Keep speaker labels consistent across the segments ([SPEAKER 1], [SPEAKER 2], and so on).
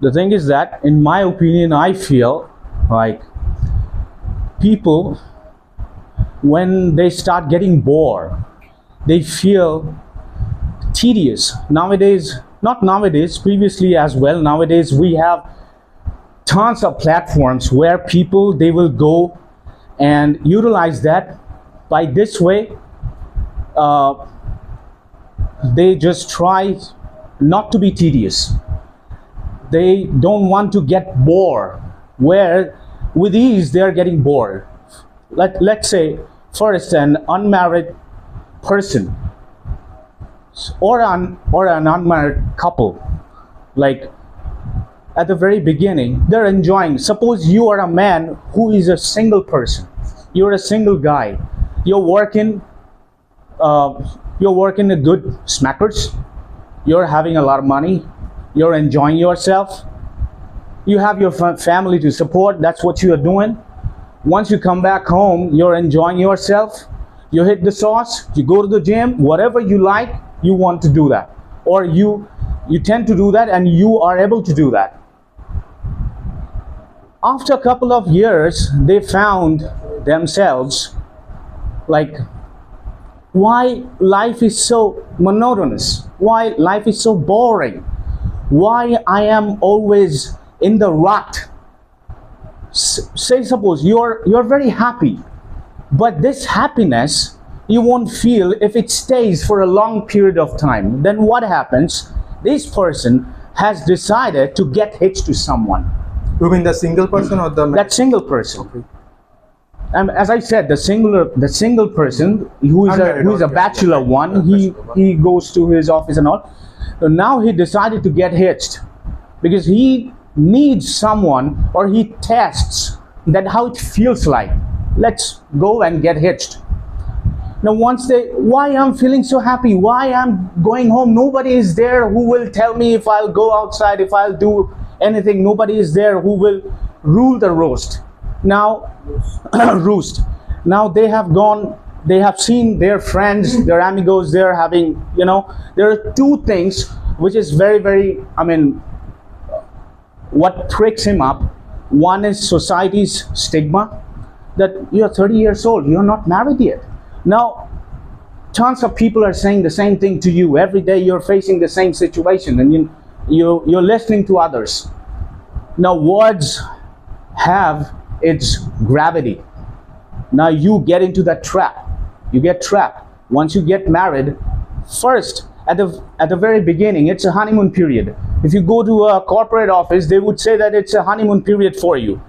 [SPEAKER 1] The thing is that, in my opinion, I feel like people, when they start getting bored, they feel tedious. Nowadays, not nowadays, previously as well, nowadays we have tons of platforms where people, they will go and utilize that. By this way, they just try not to be tedious. They don't want to get bored, where with ease they are getting bored. Let's say first an unmarried person or an unmarried couple, like at the very beginning they're enjoying. Suppose you are a man who is a single person, you're a single guy, you're working a good smackers, you're having a lot of money, you're enjoying yourself, you have your family to support, that's what you are doing. Once you come back home, you're enjoying yourself, you hit the sauce, you go to the gym, whatever you like, you want to do that, or you tend to do that, and you are able to do that. After a couple of years, they found themselves like, why life is so monotonous, why life is so boring, why I am always in the rut. Say suppose you're very happy, but this happiness you won't feel if it stays for a long period of time. Then what happens? This person has decided to get hitched to someone.
[SPEAKER 2] You mean the single person or the
[SPEAKER 1] that single person? Okay. And as I said, the single person who is a bachelor one, he goes to his office and all. So now he decided to get hitched because he needs someone, or he tests that how it feels like. Let's go and get hitched. Now why I'm feeling so happy, why I'm going home, nobody is there who will tell me if I'll go outside, if I'll do anything, nobody is there who will rule the roast. Now roost. Now they have seen their friends, their amigos, they're having, there are two things which is very, very, what tricks him up. One is society's stigma that you're 30 years old, you're not married yet. Now tons of people are saying the same thing to you. Every day you're facing the same situation, and you're listening to others. Now words have its gravity. Now you get into that trap. You get trapped. Once you get married, first at the very beginning, it's a honeymoon period. If you go to a corporate office, they would say that it's a honeymoon period for you,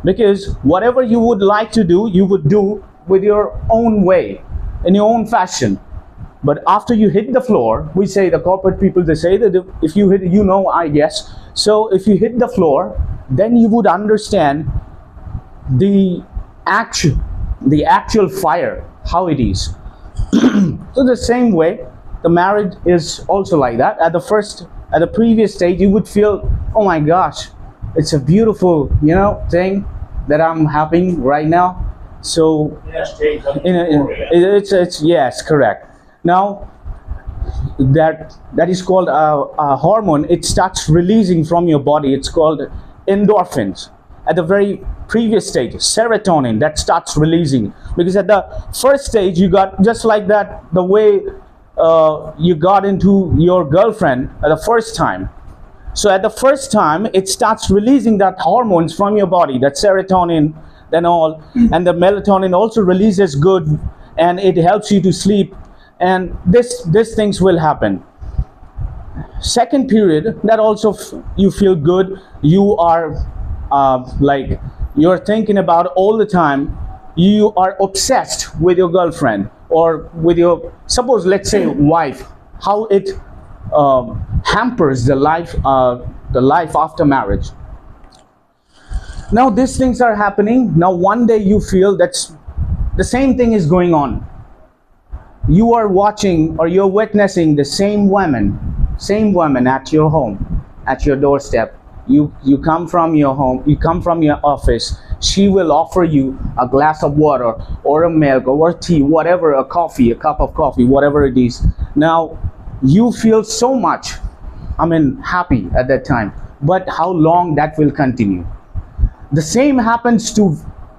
[SPEAKER 1] because whatever you would like to do, you would do with your own way, in your own fashion. But after you hit the floor, we say, the corporate people, they say that if you hit, I guess, so if you hit the floor, then you would understand the actual fire, how it is. So the same way, the marriage is also like that. At the previous stage, you would feel, oh my gosh, it's a beautiful, thing that I'm having right now. So it's yes, correct. Now that is called a hormone. It starts releasing from your body. It's called endorphins. At the very previous stage, serotonin, that starts releasing, because at the first stage you got just like that, the way you got into your girlfriend at the first time. So at the first time it starts releasing that hormones from your body, that serotonin, then all, and the melatonin also releases good, and it helps you to sleep, and these things will happen. Second period, that also you feel good, you are like you're thinking about all the time, you are obsessed with your girlfriend or with your, suppose let's say, wife, how it hampers the life after marriage. Now these things are happening. Now one day you feel that's the same thing is going on. You are watching or you're witnessing the same woman at your home, at your doorstep. You come from your home, you come from your office, she will offer you a glass of water or a milk or tea, whatever, a coffee, a cup of coffee, whatever it is. Now you feel so much, happy at that time. but how long that will continue. The same happens to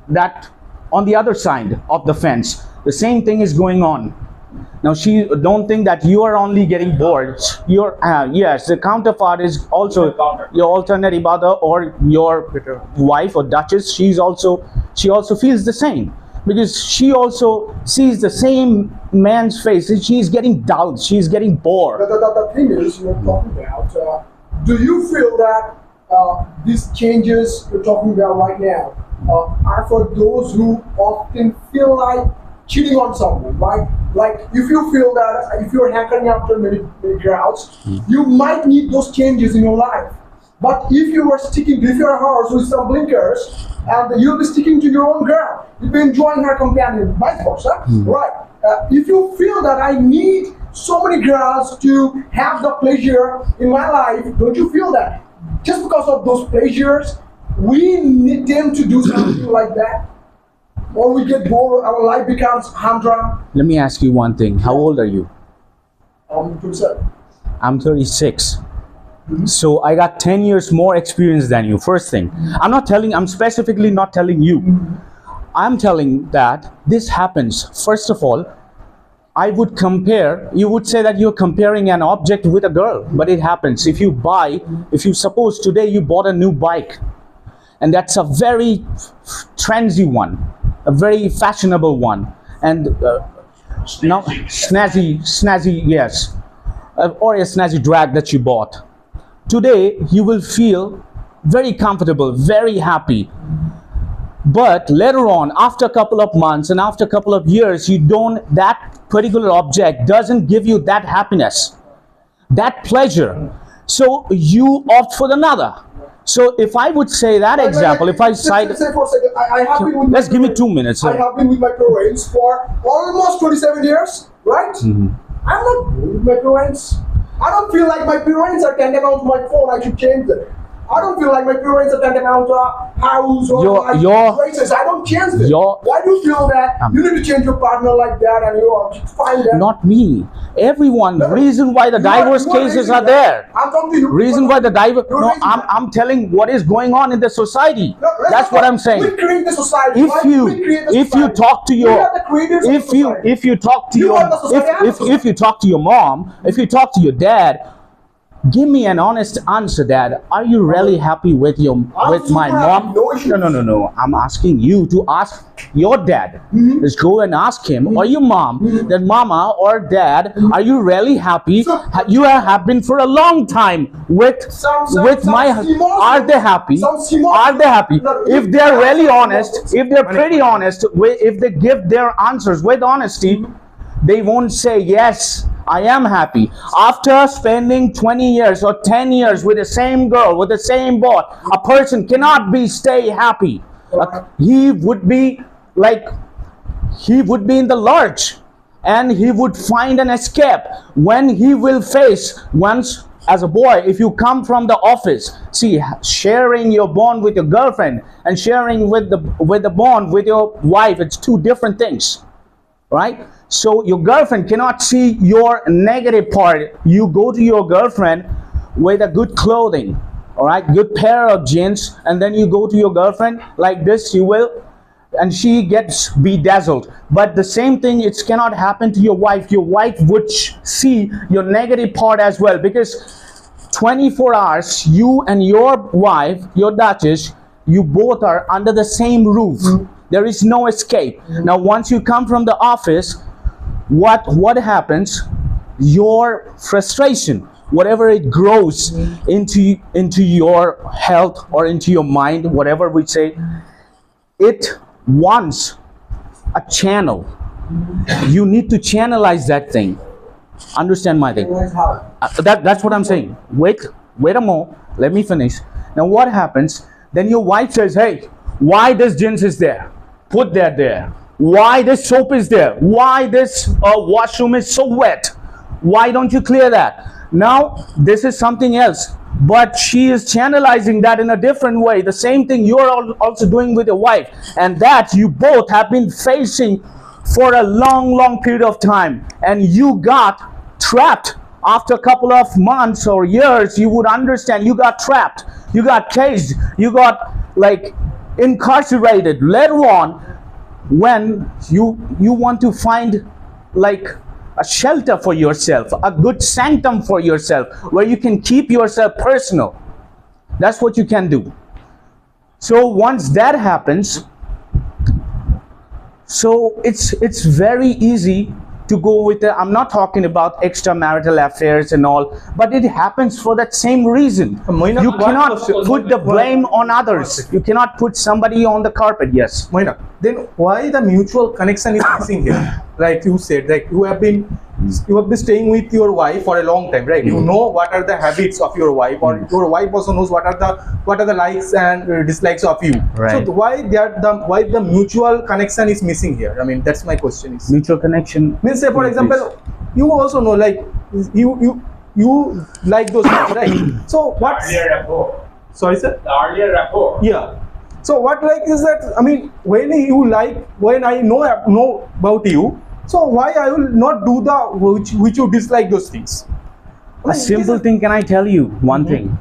[SPEAKER 1] that on the other side of the fence. The same thing is going on. Now, she don't think that you are only getting bored. You're yes, the counterpart is also your alternative other or your wife or duchess. She also feels the same, because she also sees the same man's face. She's getting doubts. She's getting bored.
[SPEAKER 3] The thing is, you're talking about. Do you feel that these changes you're talking about right now are for those who often feel like cheating on someone, right? Like, if you feel that if you're hankering after many girls, you might need those changes in your life. But if you are sticking, if you're a horse with some blinkers, and you'll be sticking to your own girl, you'll be enjoying her companion, vice versa, right? If you feel that I need so many girls to have the pleasure in my life, don't you feel that just because of those pleasures, we need them to do something like that? Or we get bored, our life becomes humdrum.
[SPEAKER 1] Let me ask you one thing. How old are you?
[SPEAKER 3] I'm 27.
[SPEAKER 1] I'm 36. So I got 10 years more experience than you. First thing, I'm specifically not telling you. I'm telling that this happens. First of all, I would compare, you would say that you're comparing an object with a girl, but it happens. If you suppose today you bought a new bike, and that's a very trendy one, a very fashionable one, and now snazzy, yes, or a snazzy drag that you bought. Today you will feel very comfortable, very happy. But later on, after a couple of months and after a couple of years, that particular object doesn't give you that happiness, that pleasure. So you opt for another. So if I would say that example, if I cite,
[SPEAKER 3] say for a second, I have been with
[SPEAKER 1] let's give me 2 minutes.
[SPEAKER 3] I have been with my parents for almost 27 years, right? I'm not good with my parents. I don't feel like my parents are tantamount to my phone. I should change them. I don't feel like my parents are tantamount to a house or places. I don't change them. Why do you feel that you need to change your partner like that and you find that?
[SPEAKER 1] Not me. Everyone. No, reason why the divorce cases are there.
[SPEAKER 3] I'm talking to you.
[SPEAKER 1] Reason why the divorce. No, I'm telling what is going on in the society. No, that's what I'm saying.
[SPEAKER 3] We create the society.
[SPEAKER 1] If you talk to your mom, if you talk to your dad, give me an honest answer, Dad. Are you really happy with my mom? No. I'm asking you to ask your dad. Let's go and ask him or your mom. That Mama or Dad, are you really happy? You have been for a long time with my husband. Are they happy? Are they happy? If they're really honest, if they're pretty honest, if they give their answers with honesty, they won't say yes, I am happy. After spending 20 years or 10 years with the same girl, with the same boy, a person cannot stay happy. He would be in the lurch, and he would find an escape when he will face once. As a boy, if you come from the office, see, sharing your bond with your girlfriend and sharing with the bond with your wife, it's two different things, right? So your girlfriend cannot see your negative part. You go to your girlfriend with a good clothing, all right, good pair of jeans, and then you go to your girlfriend like this, you will, and she gets bedazzled. But the same thing, it cannot happen to your wife. Your wife would see your negative part as well, because 24 hours, you and your wife, your Duchess, you both are under the same roof. There is no escape. Now, once you come from the office, what happens? Your frustration, whatever it grows into your health or into your mind, whatever we say, it wants a channel. You need to channelize that thing. Understand my thing? That's what I'm saying. Wait a moment. Let me finish. Now what happens? Then your wife says, hey, why this jeans is there? Put that there. Why this soap is there? Why this washroom is so wet? Why don't you clear that? Now, this is something else. But she is channelizing that in a different way. The same thing you're also doing with your wife. And that you both have been facing for a long period of time. And you got trapped after a couple of months or years, you would understand you got trapped, you got caged, you got like incarcerated. Later on, when you want to find like a shelter for yourself, a good sanctum for yourself, where you can keep yourself personal. That's what you can do. So once that happens, so it's very easy to go with it. I'm not talking about extramarital affairs and all, but it happens for that same reason.
[SPEAKER 2] Moina,
[SPEAKER 1] You cannot put the blame on others. You cannot put somebody on the carpet. Yes.
[SPEAKER 2] Moina, then why the mutual connection is missing here? Like you said, like you have been staying with your wife for a long time, right? You know what are the habits of your wife, or your wife also knows what are the likes and dislikes of you.
[SPEAKER 1] Right.
[SPEAKER 2] So why the mutual connection is missing here? I mean, that's my question. Is
[SPEAKER 1] Mutual connection.
[SPEAKER 2] means, say for example, you also know, like you like those things, right? So what?
[SPEAKER 4] Earlier rapport.
[SPEAKER 2] Sorry, sir.
[SPEAKER 4] The earlier rapport.
[SPEAKER 2] Yeah. So what like is that? I mean, when I know about you, so why I will not do the which you dislike those things? I
[SPEAKER 1] A
[SPEAKER 2] mean,
[SPEAKER 1] simple thing, can I tell you one thing?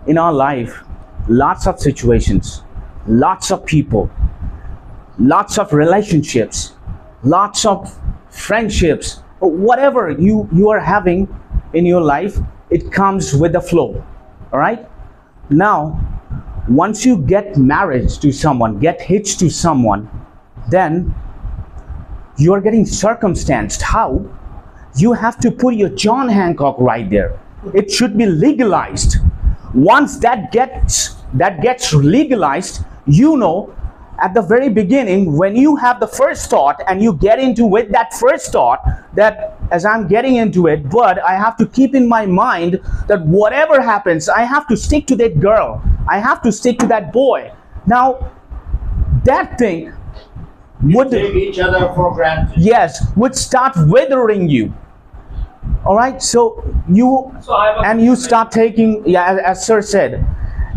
[SPEAKER 1] In our life, lots of situations, lots of people, lots of relationships, lots of friendships, whatever you are having in your life, it comes with the flow. All right? Now, once you get married to someone, get hitched to someone, then you are getting circumstanced. How? You have to put your John Hancock right there. It should be legalized. Once that gets legalized, you know, at the very beginning, when you have the first thought and you get into with that first thought, that as I'm getting into it, but I have to keep in my mind that whatever happens, I have to stick to that girl. I have to stick to that boy. Now, that thing would
[SPEAKER 4] Take each other for granted.
[SPEAKER 1] yes, would start withering you. All right, so you
[SPEAKER 4] So I have a
[SPEAKER 1] and you start taking, yeah, as sir said,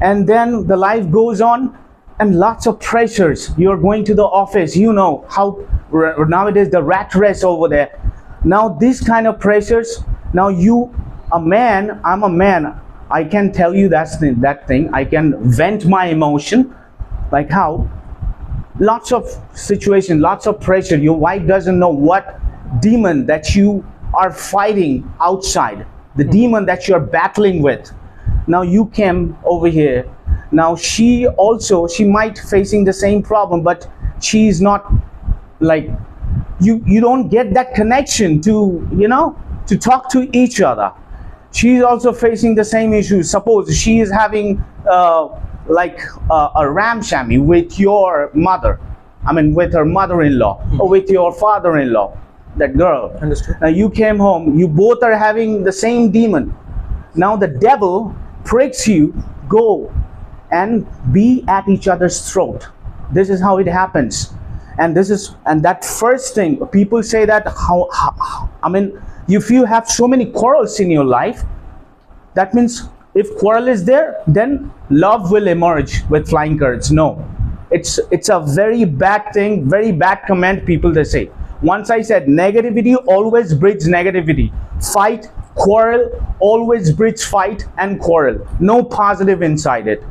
[SPEAKER 1] and then the life goes on, and lots of pressures. You're going to the office, you know how nowadays the rat race over there. Now these kind of pressures. Now you, a man, I'm a man. I can tell you that thing. I can vent my emotion, like how. Lots of situation, lots of pressure. Your wife doesn't know what demon that you are fighting outside, the demon that you're battling with. Now you came over here. Now she might facing the same problem, but she's not like you don't get that connection to, you know, to talk to each other. She's also facing the same issues. Suppose she is having like a ramshammy with your mother, I mean with her mother-in-law, or with your father-in-law, that girl.
[SPEAKER 2] Understood.
[SPEAKER 1] Now you came home, you both are having the same demon. Now the devil pricks you, go and be at each other's throat. This is how it happens. And that first thing, people say that I mean, if you have so many quarrels in your life, that means if quarrel is there, then love will emerge with flying colors. No, it's a very bad thing, very bad comment people they say. Once I said negativity always breeds negativity. Fight, quarrel, always breeds fight and quarrel. No positive inside it.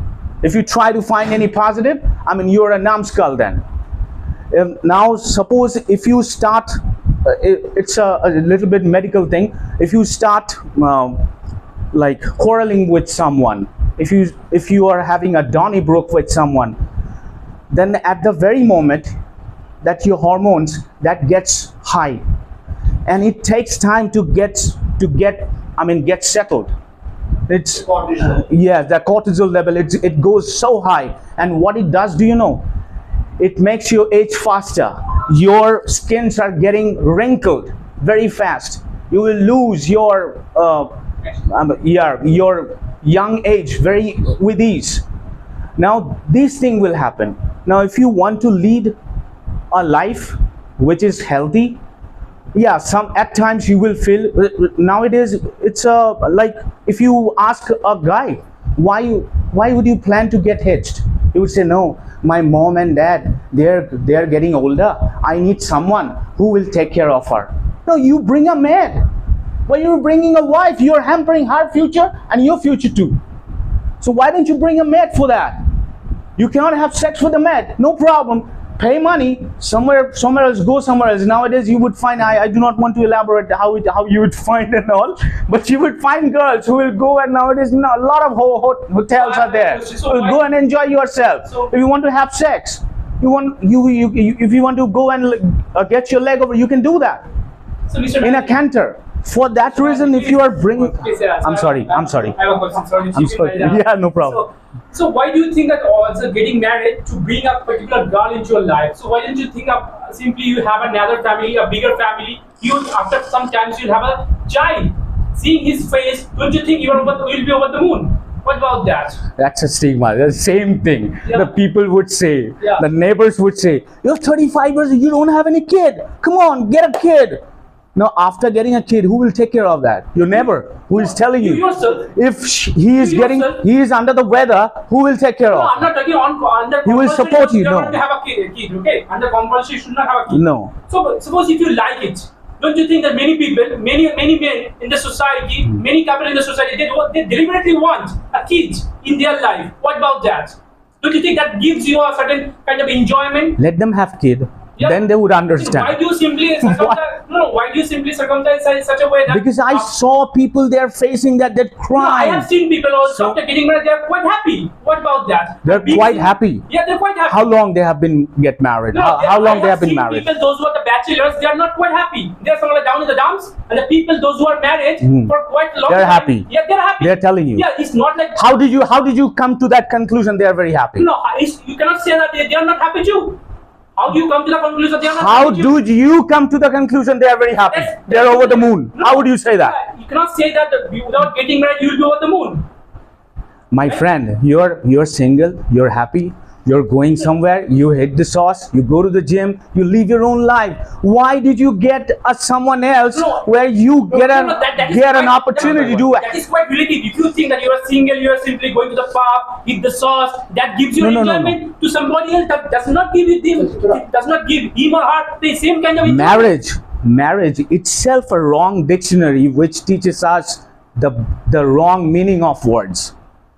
[SPEAKER 1] If you try to find any positive, I mean, you're a numbskull then. Now suppose if you start, it's a little bit medical thing. If you start like quarreling with someone, if you are having a Donnybrook with someone, then at the very moment that your hormones that gets high, and it takes time to get settled. It's
[SPEAKER 4] Cortisol.
[SPEAKER 1] yeah, the cortisol level, it goes so high, and what it does, do you know? It makes you age faster. Your skins are getting wrinkled very fast. You will lose your your young age very with ease. Now this thing will happen. Now if you want to lead a life which is healthy, yeah, at times you will feel, nowadays it's like if you ask a guy why would you plan to get hitched, he would say, no, my mom and dad, they're getting older, I need someone who will take care of her. No, you bring a man. When you're bringing a wife, you're hampering her future and your future too. So why don't you bring a maid for that? You cannot have sex with a maid, no problem. Pay money somewhere else, go somewhere else. Nowadays you would find, I do not want to elaborate how you would find and all, but you would find girls who will go, and nowadays a lot of hotels are there.
[SPEAKER 5] So
[SPEAKER 1] Go and enjoy yourself. If you want to have sex, if you want to go and get your leg over, you can do that
[SPEAKER 5] So, Mr.
[SPEAKER 1] in a canter. For that reason, if you are bringing,
[SPEAKER 5] Please, sir,
[SPEAKER 1] I'm sorry.
[SPEAKER 5] I have a question. Sorry,
[SPEAKER 1] I'm sorry. Yeah, no problem.
[SPEAKER 5] So why do you think that also getting married to bring a particular girl into your life? So why don't you think of simply you have another family, a bigger family? You after some times you'll have a child. Seeing his face, don't you think you'll be over the moon? What about that?
[SPEAKER 1] That's a stigma. The same thing.
[SPEAKER 5] Yeah.
[SPEAKER 1] The people would say,
[SPEAKER 5] Yeah.
[SPEAKER 1] the neighbors would say, you're 35 years old, you don't have any kid. Come on, get a kid. Now, after getting a kid, who will take care of that? Your neighbor, who is telling you.
[SPEAKER 5] yourself.
[SPEAKER 1] If he is he is under the weather, who will take care
[SPEAKER 5] No,
[SPEAKER 1] of?
[SPEAKER 5] I'm not talking on under.
[SPEAKER 1] He will
[SPEAKER 5] compulsion,
[SPEAKER 1] support you,
[SPEAKER 5] you're
[SPEAKER 1] no.
[SPEAKER 5] not to have a kid, okay? Under compulsion, you should not have a kid.
[SPEAKER 1] No.
[SPEAKER 5] So but suppose if you like it, don't you think that many people, many men in the society, many couples in the society, they deliberately want a kid in their life? What about that? Don't you think that gives you a certain kind of enjoyment?
[SPEAKER 1] Let them have kid.
[SPEAKER 5] Yeah.
[SPEAKER 1] Then they would
[SPEAKER 5] Why
[SPEAKER 1] understand.
[SPEAKER 5] do you simply circumcise in such a way that?
[SPEAKER 1] Because I saw people there facing that
[SPEAKER 5] No, I
[SPEAKER 1] crying.
[SPEAKER 5] have seen people also
[SPEAKER 1] So-
[SPEAKER 5] after getting married, they're quite happy. What about that?
[SPEAKER 1] They're
[SPEAKER 5] Being
[SPEAKER 1] quite
[SPEAKER 5] single-
[SPEAKER 1] happy.
[SPEAKER 5] Yeah, they're quite happy.
[SPEAKER 1] How long they have been get married?
[SPEAKER 5] No,
[SPEAKER 1] How long they have been
[SPEAKER 5] seen
[SPEAKER 1] married?
[SPEAKER 5] People, those who are the bachelors, they are not quite happy. They're somewhere down in the dumps, and the people, those who are married for quite long
[SPEAKER 1] They're
[SPEAKER 5] time,
[SPEAKER 1] happy.
[SPEAKER 5] Yeah, they're happy.
[SPEAKER 1] They're telling you.
[SPEAKER 5] Yeah, it's not like
[SPEAKER 1] How did you come to that conclusion? They are very happy.
[SPEAKER 5] no. You cannot say that they are not happy too. How do you come to the conclusion they are not
[SPEAKER 1] How
[SPEAKER 5] happy too?
[SPEAKER 1] do you come to the conclusion they are very happy? They are over the moon.
[SPEAKER 5] No.
[SPEAKER 1] How would you say that?
[SPEAKER 5] Yeah, you cannot say that without getting married, you will be over the moon.
[SPEAKER 1] My friend, you're single, you're happy, you're going somewhere, you hit the sauce, you go to the gym, you live your own life. Why did you get someone else
[SPEAKER 5] No.
[SPEAKER 1] where you get
[SPEAKER 5] No, that is
[SPEAKER 1] an
[SPEAKER 5] quite-
[SPEAKER 1] opportunity to
[SPEAKER 5] That is quite relative. If you think that you are single, you are simply going to the pub, hit the sauce, that gives you
[SPEAKER 1] No, no, no,
[SPEAKER 5] enjoyment to somebody else that does not give it does not give him or her the same kind of enjoyment.
[SPEAKER 1] marriage itself a wrong dictionary which teaches us the wrong meaning of words.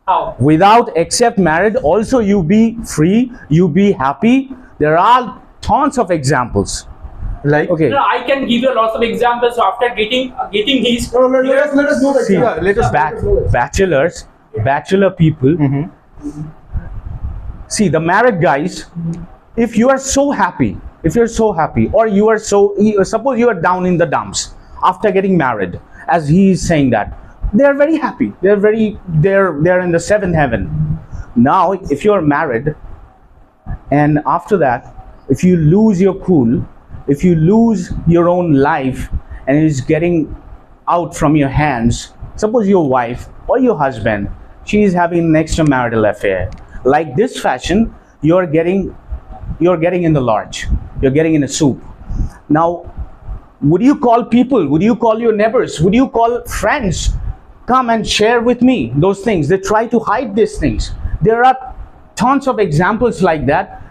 [SPEAKER 5] How?
[SPEAKER 1] Without except marriage, also you be free, you be happy. There are tons of examples.
[SPEAKER 2] Like,
[SPEAKER 1] Okay.
[SPEAKER 5] No, I can give you lots of examples. So after getting his,
[SPEAKER 3] No, let us know the
[SPEAKER 1] See,
[SPEAKER 3] example.
[SPEAKER 2] let us
[SPEAKER 1] bachelor people. See, the married guys, if you are so happy, or you are suppose you are down in the dumps after getting married, as he is saying that, they are very happy. They're in the seventh heaven. Now, if you are married, and after that, if you lose your cool, if you lose your own life, and it's getting out from your hands, suppose your wife or your husband, she is having an extramarital affair. Like this fashion, you're getting in the lodge, you're getting in a soup. Now, would you call people? Would you call your neighbors? Would you call friends? Come and share with me those things. They try to hide these things. There are tons of examples like that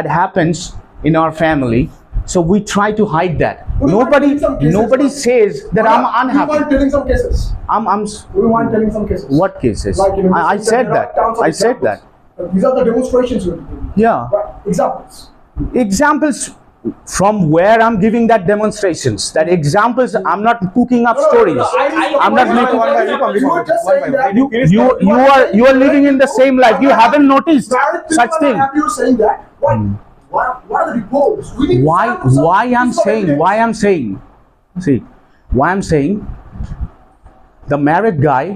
[SPEAKER 1] happens in our family. So we try to hide that.
[SPEAKER 3] We want telling some cases,
[SPEAKER 1] Nobody
[SPEAKER 3] but-
[SPEAKER 1] says that I'm
[SPEAKER 3] We want
[SPEAKER 1] unhappy.
[SPEAKER 3] telling some cases. We want telling some cases.
[SPEAKER 1] What cases?
[SPEAKER 3] Like, you know,
[SPEAKER 1] I said
[SPEAKER 3] there are
[SPEAKER 1] that.
[SPEAKER 3] tons of
[SPEAKER 1] I said that.
[SPEAKER 3] examples. These are the demonstrations you're doing.
[SPEAKER 1] Yeah.
[SPEAKER 3] Right. Examples.
[SPEAKER 1] Examples from where I'm giving that demonstrations. That examples, I'm not cooking up stories. I'm not making.
[SPEAKER 3] You were just saying that.
[SPEAKER 1] You are living in the same life. You haven't noticed
[SPEAKER 3] Married people
[SPEAKER 1] such
[SPEAKER 3] are
[SPEAKER 1] thing.
[SPEAKER 3] happy you're saying that. What are the reports? We need
[SPEAKER 1] Why
[SPEAKER 3] examples of
[SPEAKER 1] I'm
[SPEAKER 3] this
[SPEAKER 1] saying why I'm saying the married guy,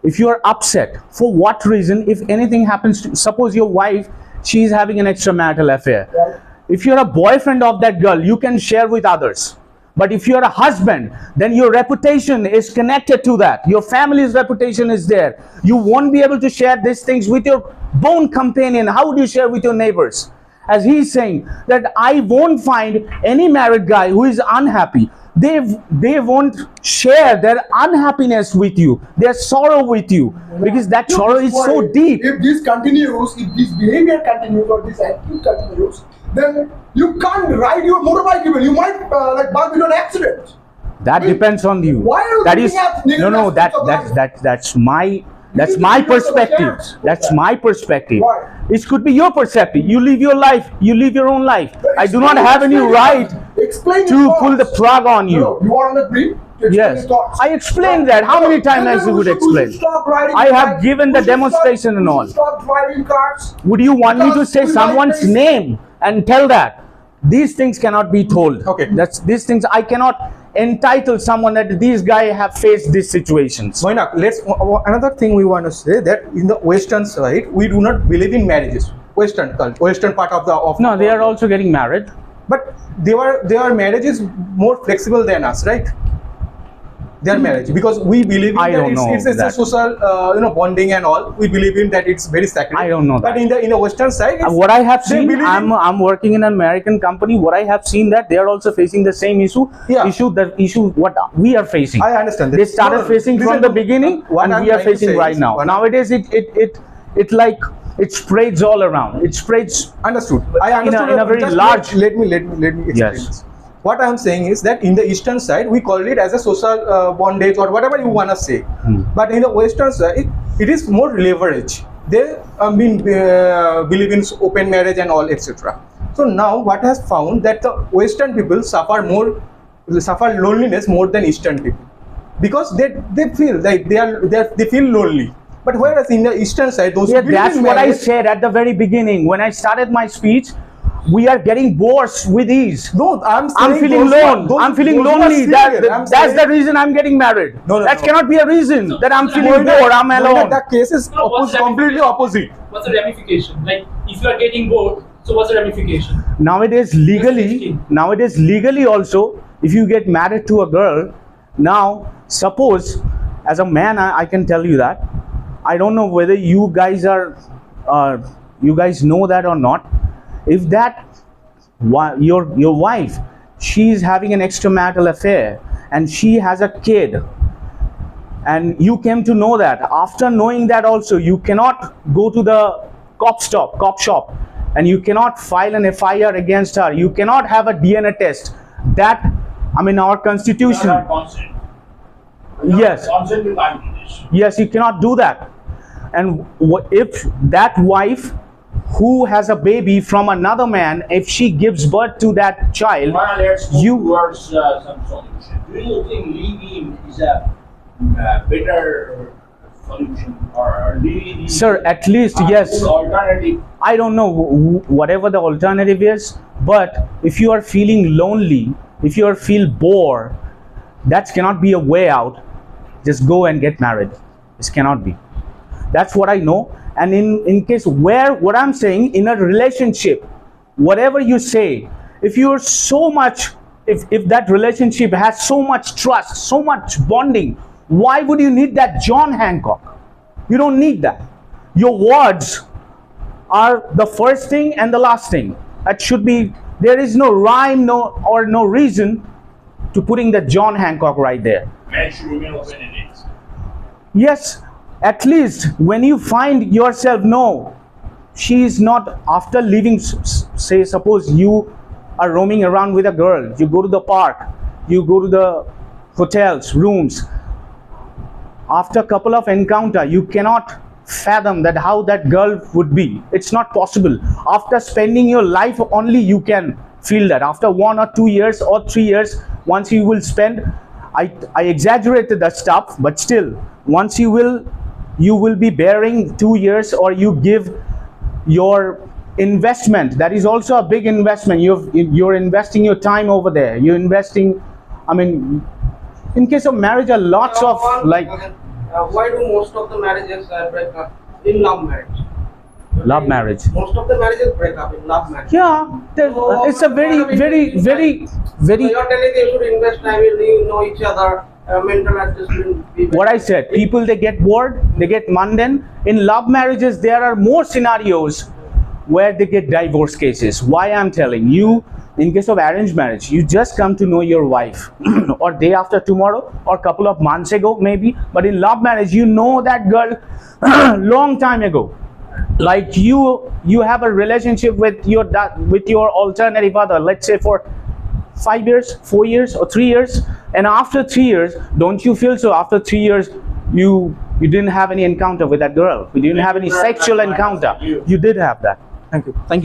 [SPEAKER 1] if you are upset for what reason, if anything happens to, suppose your wife, she is having an extramarital affair.
[SPEAKER 3] Right.
[SPEAKER 1] If you're a boyfriend of that girl, you can share with others. But if you're a husband, then your reputation is connected to that. Your family's reputation is there. You won't be able to share these things with your bone companion. How would you share with your neighbors? As he's saying that I won't find any married guy who is unhappy. They won't share their unhappiness with you, their sorrow with you, because that sorrow is so deep.
[SPEAKER 3] If this continues, if this behavior continues or this attitude continues, then you can't ride your motorbike even. You might like bump into an accident.
[SPEAKER 1] That depends on you.
[SPEAKER 3] Why are you
[SPEAKER 1] That
[SPEAKER 3] looking
[SPEAKER 1] is
[SPEAKER 3] at negative
[SPEAKER 1] no,
[SPEAKER 3] aspects of life?
[SPEAKER 1] that's my
[SPEAKER 3] need to give yourself a
[SPEAKER 1] perspective.
[SPEAKER 3] chance.
[SPEAKER 1] That's my perspective.
[SPEAKER 3] Right.
[SPEAKER 1] It could be your perspective. You live your life. You live your own life.
[SPEAKER 3] But
[SPEAKER 1] I do not
[SPEAKER 3] explain-
[SPEAKER 1] have any
[SPEAKER 3] explain
[SPEAKER 1] right
[SPEAKER 3] your- explain
[SPEAKER 1] to
[SPEAKER 3] your
[SPEAKER 1] pull the
[SPEAKER 3] thoughts.
[SPEAKER 1] plug on you.
[SPEAKER 3] No, you want to agree? To explain
[SPEAKER 1] Yes,
[SPEAKER 3] your thoughts.
[SPEAKER 1] I explained that. How many times
[SPEAKER 3] And
[SPEAKER 1] I
[SPEAKER 3] then
[SPEAKER 1] would
[SPEAKER 3] we
[SPEAKER 1] explain?
[SPEAKER 3] should stop riding
[SPEAKER 1] I have
[SPEAKER 3] bikes.
[SPEAKER 1] given
[SPEAKER 3] We
[SPEAKER 1] the
[SPEAKER 3] should stop-
[SPEAKER 1] demonstration and
[SPEAKER 3] we
[SPEAKER 1] all.
[SPEAKER 3] should Stop driving cars.
[SPEAKER 1] Would you want me to
[SPEAKER 3] Because
[SPEAKER 1] say
[SPEAKER 3] we like
[SPEAKER 1] someone's
[SPEAKER 3] things-
[SPEAKER 1] name and tell that? These things cannot be told.
[SPEAKER 2] Okay.
[SPEAKER 1] These things I cannot entitle someone that these guys have faced these situations.
[SPEAKER 2] Why not? Another thing we want to say that in the Western side we do not believe in marriages. Western culture, Western part of the
[SPEAKER 1] No, they are also getting married.
[SPEAKER 2] But their marriage is more flexible than us, right? Their marriage, because we believe in
[SPEAKER 1] I
[SPEAKER 2] that
[SPEAKER 1] don't know
[SPEAKER 2] it's a
[SPEAKER 1] that.
[SPEAKER 2] social bonding and all. We believe in that it's very sacred.
[SPEAKER 1] I don't know
[SPEAKER 2] But
[SPEAKER 1] that.
[SPEAKER 2] in the Western side, it's,
[SPEAKER 1] What I have
[SPEAKER 2] they
[SPEAKER 1] seen,
[SPEAKER 2] believe in-
[SPEAKER 1] I'm working in an American company. What I have seen that they are also facing the same issue.
[SPEAKER 2] Yeah.
[SPEAKER 1] The issue what we are facing.
[SPEAKER 2] I understand that.
[SPEAKER 1] They started
[SPEAKER 2] No, no,
[SPEAKER 1] facing
[SPEAKER 2] listen
[SPEAKER 1] from the
[SPEAKER 2] to-
[SPEAKER 1] beginning,
[SPEAKER 2] what
[SPEAKER 1] and
[SPEAKER 2] I'm
[SPEAKER 1] we are
[SPEAKER 2] trying to
[SPEAKER 1] facing
[SPEAKER 2] say
[SPEAKER 1] right
[SPEAKER 2] is-
[SPEAKER 1] now.
[SPEAKER 2] what-
[SPEAKER 1] Nowadays, it like it spreads all around. It spreads.
[SPEAKER 2] Understood. I understood.
[SPEAKER 1] in a very
[SPEAKER 2] Just
[SPEAKER 1] large-
[SPEAKER 2] Let me explain
[SPEAKER 1] Yes.
[SPEAKER 2] this. What I am saying is that in the Eastern side, we call it as a social bondage or whatever you want to say. But in the Western side, it is more leverage. They believe in open marriage and all, etc. So now, what has found that the Western people suffer loneliness more than Eastern people, because they feel like they feel lonely. But whereas in the Eastern side, those
[SPEAKER 1] Yeah,
[SPEAKER 2] who believe
[SPEAKER 1] that's
[SPEAKER 2] in
[SPEAKER 1] what I
[SPEAKER 2] marriage-
[SPEAKER 1] said at the very beginning when I started my speech. We are getting bored with ease.
[SPEAKER 2] No, I'm
[SPEAKER 1] I'm
[SPEAKER 2] saying
[SPEAKER 1] feeling
[SPEAKER 2] those who are-
[SPEAKER 1] lone.
[SPEAKER 2] those-
[SPEAKER 1] I'm feeling
[SPEAKER 2] those who are
[SPEAKER 1] lonely.
[SPEAKER 2] single. I'm
[SPEAKER 1] That's
[SPEAKER 2] saying-
[SPEAKER 1] the reason I'm getting married.
[SPEAKER 2] No, no,
[SPEAKER 1] that
[SPEAKER 2] no.
[SPEAKER 1] cannot be a reason that I'm feeling
[SPEAKER 2] Moina,
[SPEAKER 1] bored. I'm
[SPEAKER 2] Moina,
[SPEAKER 1] alone.
[SPEAKER 2] The case is
[SPEAKER 5] No, what's the
[SPEAKER 2] completely opposite.
[SPEAKER 5] What's the ramification? Like, if you are getting bored, so what's the ramification?
[SPEAKER 1] Nowadays legally also, if you get married to a girl, now suppose as a man, I can tell you that. I don't know whether you guys know that or not. If that your wife, she's having an extramarital affair and she has a kid, and you came to know that, after knowing that also, you cannot go to the cop shop, and you cannot file an FIR against her. You cannot have a DNA test. That, our constitution.
[SPEAKER 4] Not consent.
[SPEAKER 1] Yes.
[SPEAKER 4] Consent to condition.
[SPEAKER 1] Yes, you cannot do that. And if that wife who has a baby from another man, if she gives birth to that child,
[SPEAKER 4] Well, let's move
[SPEAKER 1] you
[SPEAKER 4] towards some solution. Do you think living is a better solution, or living is
[SPEAKER 1] Sir, at least,
[SPEAKER 4] a
[SPEAKER 1] yes.
[SPEAKER 4] good alternative?
[SPEAKER 1] I don't know whatever the alternative is, but if you are feeling lonely, if you are feel bored, that cannot be a way out. Just go and get married. This cannot be. That's what I know. And in case what I'm saying, in a relationship, whatever you say, if you're so much, if that relationship has so much trust, so much bonding, why would you need that John Hancock? You don't need that. Your words are the first thing and the last thing. That should be, there is no rhyme, no reason to putting the John Hancock right there.
[SPEAKER 4] Man should remain open-ended.
[SPEAKER 1] Yes, at least when you find yourself, no, she is not, after leaving, say suppose you are roaming around with a girl, you go to the park, you go to the hotels, rooms, after a couple of encounter, you cannot fathom that how that girl would be. It's not possible. After spending your life only, you can feel that. After 1 or 2 years or 3 years, once you will spend, I exaggerated the stuff, but still, once you will be bearing 2 years, or you give your investment, that is also a big investment. You're investing your time over there. You're investing, in case of marriage, a lots of like
[SPEAKER 6] why do most of the marriages break up in love marriage?
[SPEAKER 1] love marriage.
[SPEAKER 6] Most of the marriages break up in love marriage.
[SPEAKER 1] Yeah, it's a very
[SPEAKER 6] So you're telling they should invest time in you know each other, mental adjustment. Be
[SPEAKER 1] what I said, people, they get bored, they get mundane. In love marriages, there are more scenarios where they get divorce cases. Why I'm telling you, in case of arranged marriage, you just come to know your wife or day after tomorrow or couple of months ago maybe. But in love marriage, you know that girl long time ago. Like you have a relationship with your alternative other, let's say for 5 years, 4 years, or 3 years? And after 3 years, don't you feel so? After 3 years, you didn't have any encounter with that girl. You didn't have any sexual encounter. You did have that.
[SPEAKER 2] Thank you.
[SPEAKER 1] Thank you.